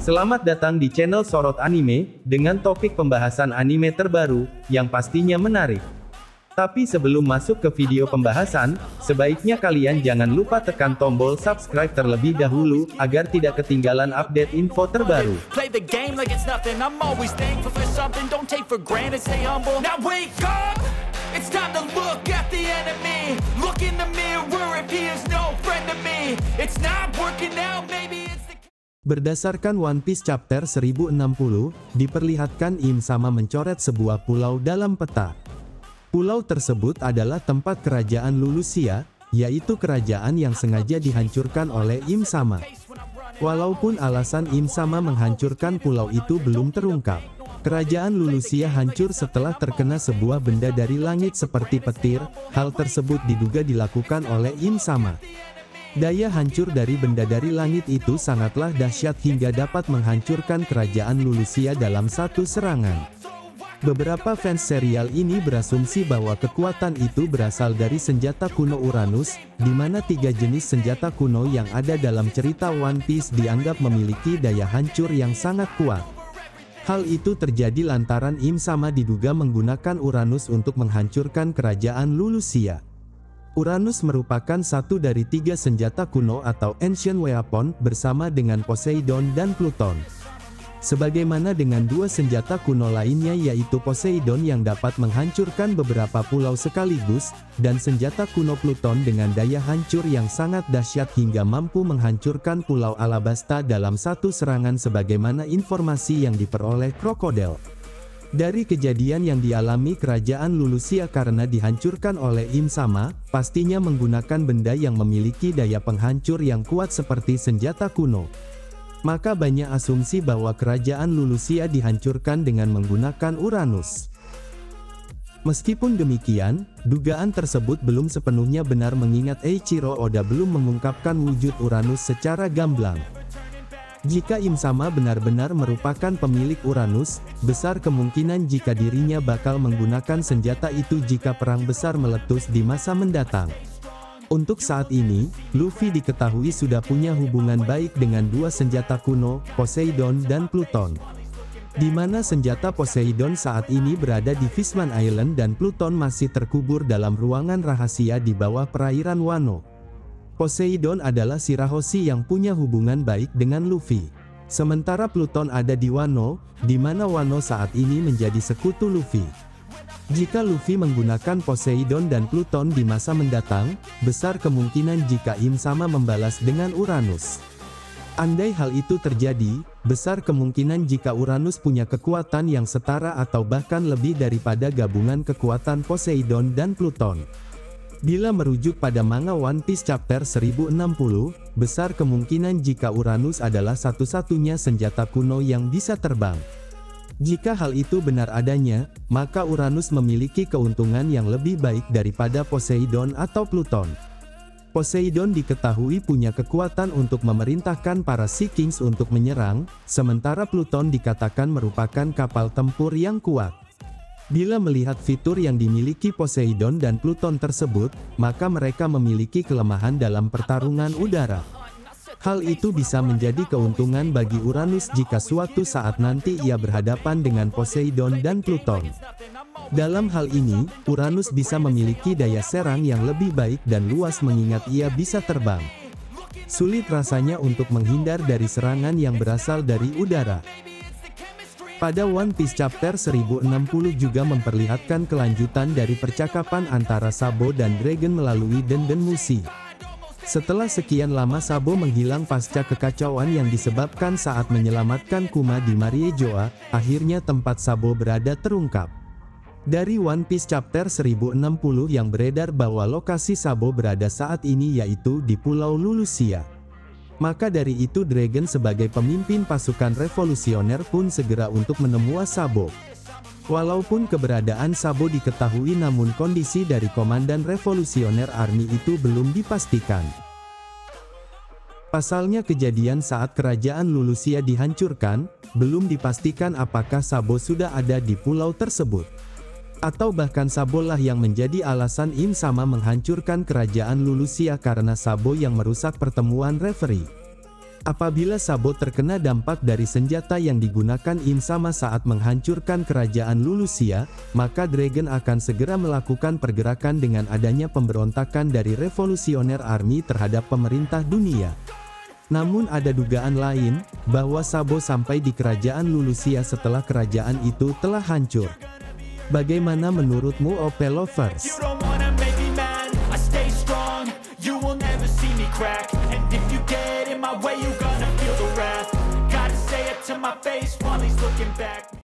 Selamat datang di channel Sorot Anime, dengan topik pembahasan anime terbaru, yang pastinya menarik. Tapi sebelum masuk ke video pembahasan, sebaiknya kalian jangan lupa tekan tombol subscribe terlebih dahulu, agar tidak ketinggalan update info terbaru. Play the game like it's nothing. I'm always thankful for something. Don't take for granted, stay humble. Now wake up! It's time to look at the enemy. Look in the mirror if he is no friend to me. It's not working out, maybe it's the... Berdasarkan One Piece Chapter 1060, diperlihatkan Im Sama mencoret sebuah pulau dalam peta. Pulau tersebut adalah tempat kerajaan Lulusia, yaitu kerajaan yang sengaja dihancurkan oleh Im Sama. Walaupun alasan Im Sama menghancurkan pulau itu belum terungkap, kerajaan Lulusia hancur setelah terkena sebuah benda dari langit seperti petir. Hal tersebut diduga dilakukan oleh Im Sama. Daya hancur dari benda dari langit itu sangatlah dahsyat hingga dapat menghancurkan kerajaan Lulusia dalam satu serangan. Beberapa fans serial ini berasumsi bahwa kekuatan itu berasal dari senjata kuno Uranus, di mana 3 jenis senjata kuno yang ada dalam cerita One Piece dianggap memiliki daya hancur yang sangat kuat. Hal itu terjadi lantaran Im Sama diduga menggunakan Uranus untuk menghancurkan kerajaan Lulusia. Uranus merupakan satu dari 3 senjata kuno atau Ancient Weapon bersama dengan Poseidon dan Pluton. Sebagaimana dengan 2 senjata kuno lainnya yaitu Poseidon yang dapat menghancurkan beberapa pulau sekaligus, dan senjata kuno Pluton dengan daya hancur yang sangat dahsyat hingga mampu menghancurkan pulau Alabasta dalam satu serangan sebagaimana informasi yang diperoleh Crocodile. Dari kejadian yang dialami kerajaan Lulusia karena dihancurkan oleh Im Sama, pastinya menggunakan benda yang memiliki daya penghancur yang kuat seperti senjata kuno. Maka banyak asumsi bahwa kerajaan Lulusia dihancurkan dengan menggunakan Uranus. Meskipun demikian, dugaan tersebut belum sepenuhnya benar mengingat Eiichiro Oda belum mengungkapkan wujud Uranus secara gamblang. Jika Im Sama benar-benar merupakan pemilik Uranus, besar kemungkinan jika dirinya bakal menggunakan senjata itu jika perang besar meletus di masa mendatang. Untuk saat ini, Luffy diketahui sudah punya hubungan baik dengan 2 senjata kuno, Poseidon dan Pluton. Di mana senjata Poseidon saat ini berada di Fishman Island dan Pluton masih terkubur dalam ruangan rahasia di bawah perairan Wano. Poseidon adalah Shirahoshi yang punya hubungan baik dengan Luffy. Sementara Pluton ada di Wano, di mana Wano saat ini menjadi sekutu Luffy. Jika Luffy menggunakan Poseidon dan Pluton di masa mendatang, besar kemungkinan jika Im Sama membalas dengan Uranus. Andai hal itu terjadi, besar kemungkinan jika Uranus punya kekuatan yang setara atau bahkan lebih daripada gabungan kekuatan Poseidon dan Pluton. Bila merujuk pada manga One Piece Chapter 1060, besar kemungkinan jika Uranus adalah satu-satunya senjata kuno yang bisa terbang. Jika hal itu benar adanya, maka Uranus memiliki keuntungan yang lebih baik daripada Poseidon atau Pluton. Poseidon diketahui punya kekuatan untuk memerintahkan para Sea Kings untuk menyerang, sementara Pluton dikatakan merupakan kapal tempur yang kuat. Bila melihat fitur yang dimiliki Poseidon dan Pluton tersebut, maka mereka memiliki kelemahan dalam pertarungan udara. Hal itu bisa menjadi keuntungan bagi Uranus jika suatu saat nanti ia berhadapan dengan Poseidon dan Pluton. Dalam hal ini, Uranus bisa memiliki daya serang yang lebih baik dan luas mengingat ia bisa terbang. Sulit rasanya untuk menghindar dari serangan yang berasal dari udara. Pada One Piece Chapter 1060 juga memperlihatkan kelanjutan dari percakapan antara Sabo dan Dragon melalui Denden Mushi. Setelah sekian lama Sabo menghilang pasca kekacauan yang disebabkan saat menyelamatkan Kuma di Mariejoa, akhirnya tempat Sabo berada terungkap. Dari One Piece Chapter 1060 yang beredar bahwa lokasi Sabo berada saat ini yaitu di Pulau Lulusia. Maka dari itu Dragon sebagai pemimpin pasukan revolusioner pun segera untuk menemui Sabo. Walaupun keberadaan Sabo diketahui namun kondisi dari Komandan Revolusioner Army itu belum dipastikan. Pasalnya kejadian saat kerajaan Lulusia dihancurkan, belum dipastikan apakah Sabo sudah ada di pulau tersebut. Atau bahkan Sabo lah yang menjadi alasan Im Sama menghancurkan kerajaan Lulusia karena Sabo yang merusak pertemuan referee. Apabila Sabo terkena dampak dari senjata yang digunakan Im Sama saat menghancurkan kerajaan Lulusia, maka Dragon akan segera melakukan pergerakan dengan adanya pemberontakan dari Revolusioner Army terhadap pemerintah dunia. Namun ada dugaan lain, bahwa Sabo sampai di kerajaan Lulusia setelah kerajaan itu telah hancur. Bagaimana menurutmu OP Lovers? You don't wanna make me mad, I stay strong, you will never see me crack. And if you get in my way, you gonna feel the wrath. Gotta say it to my face while he's looking back.